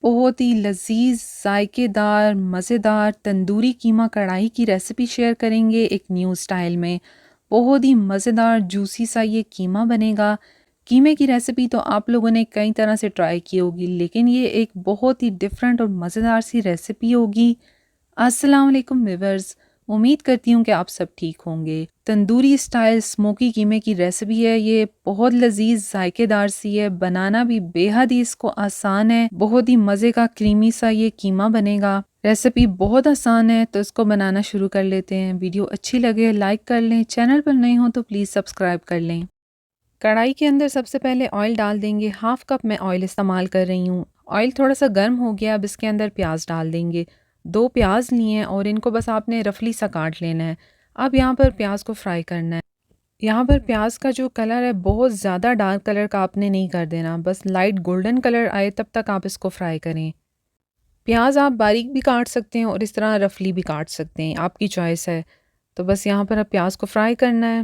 बहुत ही लज़ीज़, ज़ायकेदार, मज़ेदार तंदूरी कीमा कढ़ाई की रेसिपी शेयर करेंगे एक न्यू स्टाइल में। बहुत ही मज़ेदार जूसी सा ये कीमा बनेगा। कीमे की रेसिपी तो आप लोगों ने कई तरह से ट्राई की होगी, लेकिन ये एक बहुत ही डिफरेंट और मज़ेदार सी रेसिपी होगी। अस्सलाम वालेकुम व्यूअर्स, उम्मीद करती हूँ कि आप सब ठीक होंगे। तंदूरी स्टाइल स्मोकी कीमे की रेसिपी है। ये बहुत लजीज जायकेदार सी है, बनाना भी बेहद ही इसको आसान है। बहुत ही मज़े का क्रीमी सा ये कीमा बनेगा। रेसिपी बहुत आसान है, तो इसको बनाना शुरू कर लेते हैं। वीडियो अच्छी लगे लाइक कर लें, चैनल पर नए हो तो प्लीज़ सब्सक्राइब कर लें। कढ़ाई के अंदर सबसे पहले ऑयल डाल देंगे। हाफ कप मैं ऑयल इस्तेमाल कर रही हूँ। ऑयल थोड़ा सा गर्म हो गया, अब इसके अंदर प्याज डाल देंगे। 2 प्याज लिए हैं और इनको बस आपने रफली सा काट लेना है। अब यहाँ पर प्याज को फ्राई करना है। यहाँ पर प्याज का जो कलर है बहुत ज़्यादा डार्क कलर का आपने नहीं कर देना, बस लाइट गोल्डन कलर आए तब तक आप इसको फ्राई करें। प्याज आप बारीक भी काट सकते हैं और इस तरह रफली भी काट सकते हैं, आपकी चॉइस है। तो बस यहाँ पर अब प्याज को फ्राई करना है।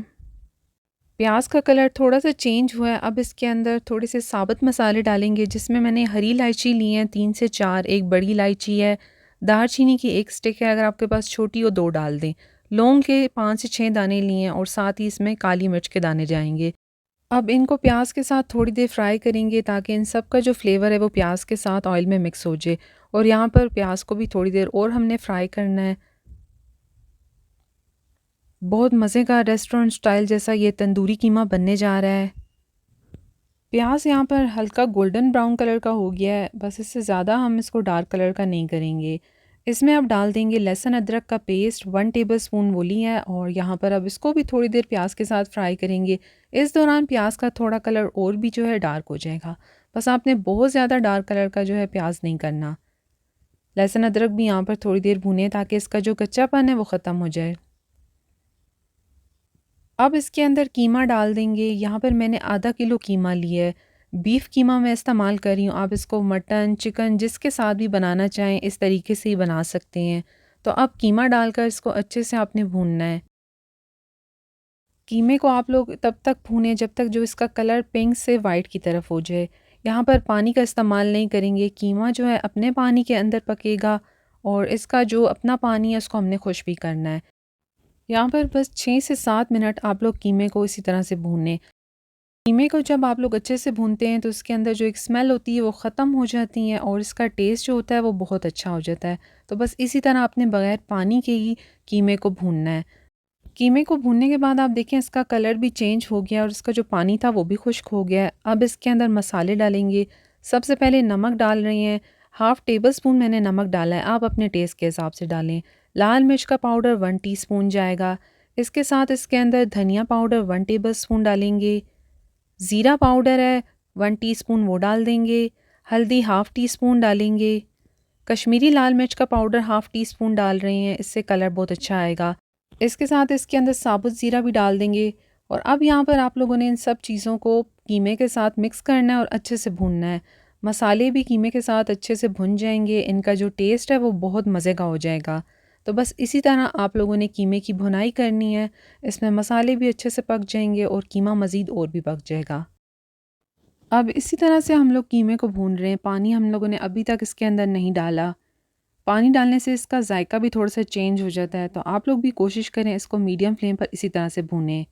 प्याज का कलर थोड़ा सा चेंज हुआ है, अब इसके अंदर थोड़े से साबुत मसाले डालेंगे, जिसमें मैंने हरी इलायची ली है 3 से 4, एक बड़ी इलायची है, दालचीनी की 1 स्टिक है, अगर आपके पास छोटी हो 2 डाल दें। लौंग के 5 से 6 दाने लिए हैं और साथ ही इसमें काली मिर्च के दाने जाएंगे। अब इनको प्याज के साथ थोड़ी देर फ्राई करेंगे ताकि इन सब का जो फ्लेवर है वो प्याज के साथ ऑयल में मिक्स हो जाए। और यहाँ पर प्याज को भी थोड़ी देर और हमने फ्राई करना है। बहुत मज़े का रेस्टोरेंट स्टाइल जैसा ये तंदूरी कीमा बनने जा रहा है। प्याज यहाँ पर हल्का गोल्डन ब्राउन कलर का हो गया है, बस इससे ज़्यादा हम इसको डार्क कलर का नहीं करेंगे। इसमें अब डाल देंगे लहसुन अदरक का पेस्ट 1 टेबलस्पून वो लिया है और यहाँ पर अब इसको भी थोड़ी देर प्याज के साथ फ्राई करेंगे। इस दौरान प्याज का थोड़ा कलर और भी जो है डार्क हो जाएगा, बस आपने बहुत ज़्यादा डार्क कलर का जो है प्याज नहीं करना। लहसुन अदरक भी यहाँ पर थोड़ी देर भूनें ताकि इसका जो कच्चापन है वो ख़त्म हो जाए। अब इसके अंदर कीमा डाल देंगे। यहाँ पर मैंने आधा किलो कीमा लिया है। बीफ कीमा मैं इस्तेमाल कर रही हूँ, आप इसको मटन चिकन जिसके साथ भी बनाना चाहें इस तरीके से ही बना सकते हैं। तो अब कीमा डालकर इसको अच्छे से आपने भूनना है। कीमे को आप लोग तब तक भूनें जब तक जो इसका कलर पिंक से वाइट की तरफ हो जाए। यहाँ पर पानी का इस्तेमाल नहीं करेंगे, कीमा जो है अपने पानी के अंदर पकेगा और इसका जो अपना पानी है उसको हमने खुश भी करना है। यहाँ पर बस 6 से 7 मिनट आप लोग कीमे को इसी तरह से भूनें। कीमे को जब आप लोग अच्छे से भूनते हैं तो इसके अंदर जो एक स्मेल होती है वो ख़त्म हो जाती है और इसका टेस्ट जो होता है वो बहुत अच्छा हो जाता है। तो बस इसी तरह आपने बगैर पानी के ही कीमे को भूनना है। कीमे को भूनने के बाद आप देखें इसका कलर भी चेंज हो गया और इसका जो पानी था वो भी खुश्क हो गया है। अब इसके अंदर मसाले डालेंगे। सबसे पहले नमक डाल रहे हैं। हाफ़ टेबल स्पून मैंने नमक डाला है, आप अपने टेस्ट के हिसाब से डालें। लाल मिर्च का पाउडर 1 टीस्पून जाएगा। इसके साथ इसके अंदर धनिया पाउडर 1 टेबल स्पून डालेंगे। ज़ीरा पाउडर है 1 टीस्पून वो डाल देंगे। हल्दी हाफ़ टी स्पून डालेंगे। कश्मीरी लाल मिर्च का पाउडर हाफ़ टी स्पून डाल रहे हैं, इससे कलर बहुत अच्छा आएगा। इसके साथ इसके अंदर साबुत ज़ीरा भी डाल देंगे। और अब यहाँ पर आप लोगों ने इन सब चीज़ों को कीमे के साथ मिक्स करना है और अच्छे से भूनना है। मसाले भी कीमे के साथ अच्छे से भुन जाएंगे, इनका जो टेस्ट है वो बहुत मज़े का हो जाएगा। तो बस इसी तरह आप लोगों ने कीमे की भुनाई करनी है। इसमें मसाले भी अच्छे से पक जाएंगे और कीमा मज़ीद और भी पक जाएगा। अब इसी तरह से हम लोग कीमे को भून रहे हैं। पानी हम लोगों ने अभी तक इसके अंदर नहीं डाला। पानी डालने से इसका जायका भी थोड़ा सा चेंज हो जाता है, तो आप लोग भी कोशिश करें इसको मीडियम फ्लेम पर इसी तरह से भूनें।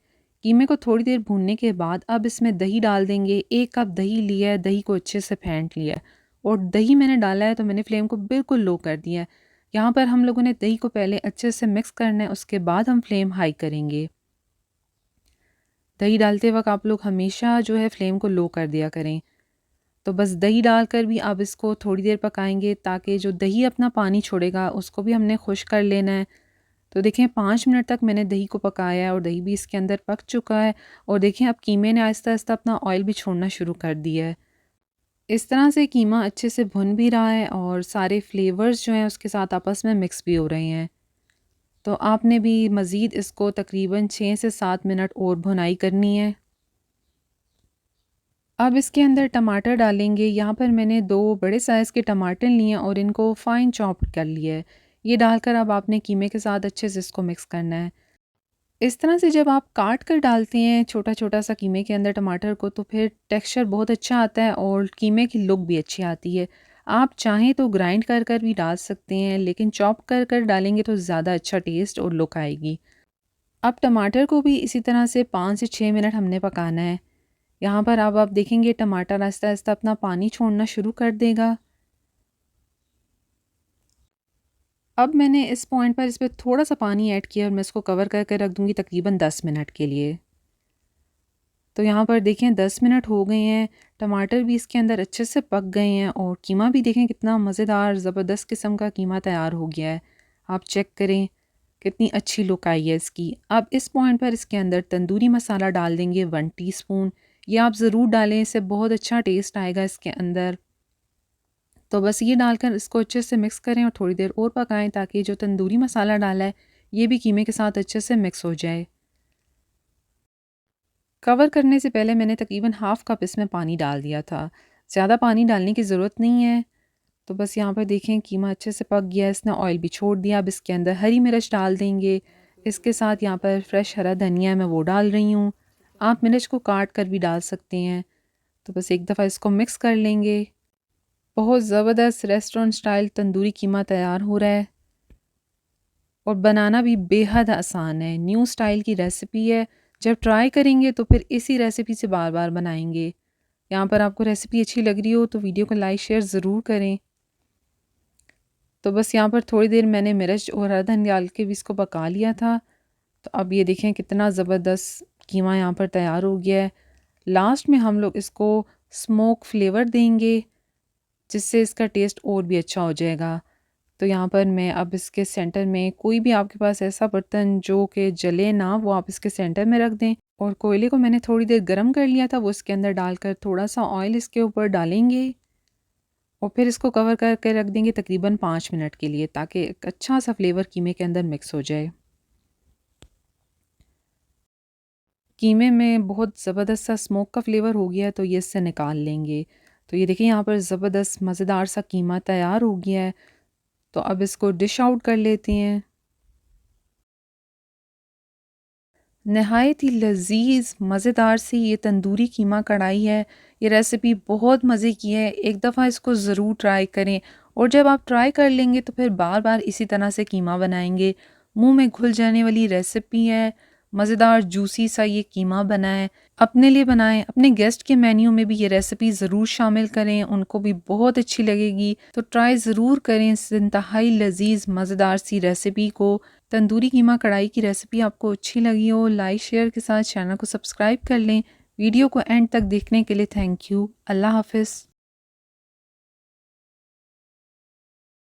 कीमे को थोड़ी देर भूनने के बाद अब इसमें दही डाल देंगे। 1 कप दही लिया है, दही को अच्छे से फेंट लिया है और दही मैंने डाला है तो मैंने फ्लेम को बिल्कुल लो कर दिया है। यहाँ पर हम लोगों ने दही को पहले अच्छे से मिक्स करना है, उसके बाद हम फ्लेम हाई करेंगे। दही डालते वक्त आप लोग हमेशा जो है फ्लेम को लो कर दिया करें। तो बस दही डालकर भी अब इसको थोड़ी देर पकाएंगे ताकि जो दही अपना पानी छोड़ेगा उसको भी हमने खुश कर लेना है। तो देखें 5 मिनट तक मैंने दही को पकाया है और दही भी इसके अंदर पक चुका है। और देखें अब कीमे ने आहिस्ता आहिस्ता अपना ऑयल भी छोड़ना शुरू कर दिया है। इस तरह से कीमा अच्छे से भुन भी रहा है और सारे फ्लेवर्स जो हैं उसके साथ आपस में मिक्स भी हो रहे हैं। तो आपने भी मज़ीद इसको तकरीबन 6 से 7 मिनट और भुनाई करनी है। अब इसके अंदर टमाटर डालेंगे। यहाँ पर मैंने 2 बड़े साइज़ के टमाटर लिए हैं और इनको फ़ाइन चॉप कर लिया है। ये डालकर अब आपने कीमे के साथ अच्छे से इसको मिक्स करना है। इस तरह से जब आप काट कर डालते हैं छोटा-छोटा सा कीमे के अंदर टमाटर को, तो फिर टेक्सचर बहुत अच्छा आता है और कीमे की लुक भी अच्छी आती है। आप चाहें तो ग्राइंड कर कर भी डाल सकते हैं, लेकिन चॉप कर कर डालेंगे तो ज़्यादा अच्छा टेस्ट और लुक आएगी। अब टमाटर को भी इसी तरह से 5 से 6 मिनट हमने पकाना है। यहाँ पर अब आप देखेंगे टमाटर आहिस्ता आहिस्ता अपना पानी छोड़ना शुरू कर देगा। अब मैंने इस पॉइंट पर इस पे थोड़ा-सा पानी ऐड किया और मैं इसको कवर करके रख दूँगी तकरीबन 10 मिनट के लिए। तो यहाँ पर देखें 10 मिनट हो गए हैं, टमाटर भी इसके अंदर अच्छे से पक गए हैं और कीमा भी देखें कितना मज़ेदार ज़बरदस्त किस्म का कीमा तैयार हो गया है। आप चेक करें कितनी अच्छी लुक आई है इसकी। अब इस पॉइंट पर इसके अंदर तंदूरी मसाला डाल देंगे 1 टीस्पून। ये आप ज़रूर डालें, इससे बहुत अच्छा टेस्ट आएगा इसके अंदर। तो बस ये डालकर इसको अच्छे से मिक्स करें और थोड़ी देर और पकाएं ताकि जो तंदूरी मसाला डाला है ये भी कीमे के साथ अच्छे से मिक्स हो जाए। कवर करने से पहले मैंने तकरीबन हाफ़ कप इसमें पानी डाल दिया था। ज़्यादा पानी डालने की ज़रूरत नहीं है। तो बस यहाँ पर देखें कीमा अच्छे से पक गया है, इसने ऑयल भी छोड़ दिया। अब इसके अंदर हरी मिर्च डाल देंगे। इसके साथ यहाँ पर फ्रेश हरा धनिया मैं वो डाल रही हूँ। आप मिर्च को काट कर भी डाल सकते हैं। तो बस एक दफ़ा इसको मिक्स कर लेंगे। बहुत ज़बरदस्त रेस्टोरेंट स्टाइल तंदूरी कीमा तैयार हो रहा है और बनाना भी बेहद आसान है। न्यू स्टाइल की रेसिपी है। जब ट्राई करेंगे तो फिर इसी रेसिपी से बार बार बनाएंगे। यहाँ पर आपको रेसिपी अच्छी लग रही हो तो वीडियो को लाइक शेयर ज़रूर करें। तो बस यहाँ पर थोड़ी देर मैंने मिर्च और हरा धनिया डाल के भी इसको पका लिया था। तो अब ये देखें कितना ज़बरदस्त कीमा यहाँ पर तैयार हो गया है। लास्ट में हम लोग इसको स्मोक फ्लेवर देंगे जिससे इसका टेस्ट और भी अच्छा हो जाएगा। तो यहाँ पर मैं अब इसके सेंटर में कोई भी आपके पास ऐसा बर्तन जो कि जले ना, वो आप इसके सेंटर में रख दें। और कोयले को मैंने थोड़ी देर गर्म कर लिया था, वो इसके अंदर डालकर थोड़ा सा ऑयल इसके ऊपर डालेंगे और फिर इसको कवर करके रख देंगे तकरीबन 5 मिनट के लिए ताकि एक अच्छा सा फ्लेवर कीमे के अंदर मिक्स हो जाए। कीमे में बहुत ज़बरदस्त सा स्मोक का फ्लेवर हो गया है तो ये इससे निकाल लेंगे। तो ये देखिए यहाँ पर ज़बरदस्त मज़ेदार सा कीमा तैयार हो गया है। तो अब इसको डिश आउट कर लेते हैं। नहायत ही लज़ीज़ मज़ेदार सी ये तंदूरी कीमा कढ़ाई है। ये रेसिपी बहुत मज़े की है, एक दफ़ा इसको ज़रूर ट्राई करें और जब आप ट्राई कर लेंगे तो फिर बार बार इसी तरह से कीमा बनाएंगे। मुंह में घुल जाने वाली रेसिपी है। मज़ेदार जूसी सा ये कीमा बना है। अपने लिए बनाएं, अपने गेस्ट के मेन्यू में भी ये रेसिपी ज़रूर शामिल करें, उनको भी बहुत अच्छी लगेगी। तो ट्राई ज़रूर करें इस इंतहाई लज़ीज़ मज़ेदार सी रेसिपी को। तंदूरी कीमा कढ़ाई की रेसिपी आपको अच्छी लगी हो, लाइक शेयर के साथ चैनल को सब्सक्राइब कर लें। वीडियो को एंड तक देखने के लिए थैंक यू। अल्लाह हाफ़िज़।